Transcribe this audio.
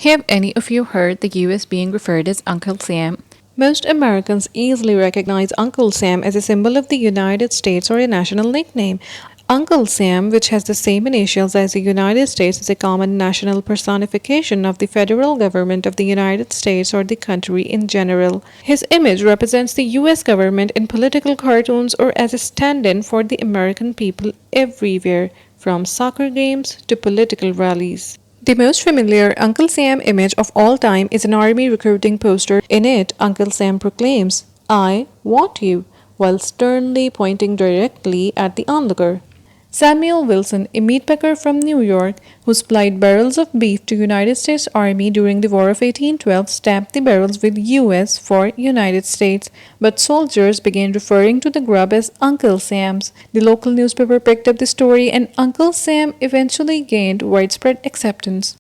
Have any of you heard the US being referred as Uncle Sam? Most Americans easily recognize Uncle Sam as a symbol of the United States or a national nickname. Uncle Sam, which has the same initials as the United States, is a common national personification of the federal government of the United States or the country in general. His image represents the US government in political cartoons or as a stand in for the American people everywhere, from soccer games to political rallies. The most familiar Uncle Sam image of all time is an army recruiting poster. In it, Uncle Sam proclaims, "I want you," while sternly pointing directly at the onlooker. Samuel Wilson, a meatpacker from New York who supplied barrels of beef to United States Army during the War of 1812, stamped the barrels with US for United States, but soldiers began referring to the grub as Uncle Sam's. The local newspaper picked up the story and Uncle Sam eventually gained widespread acceptance.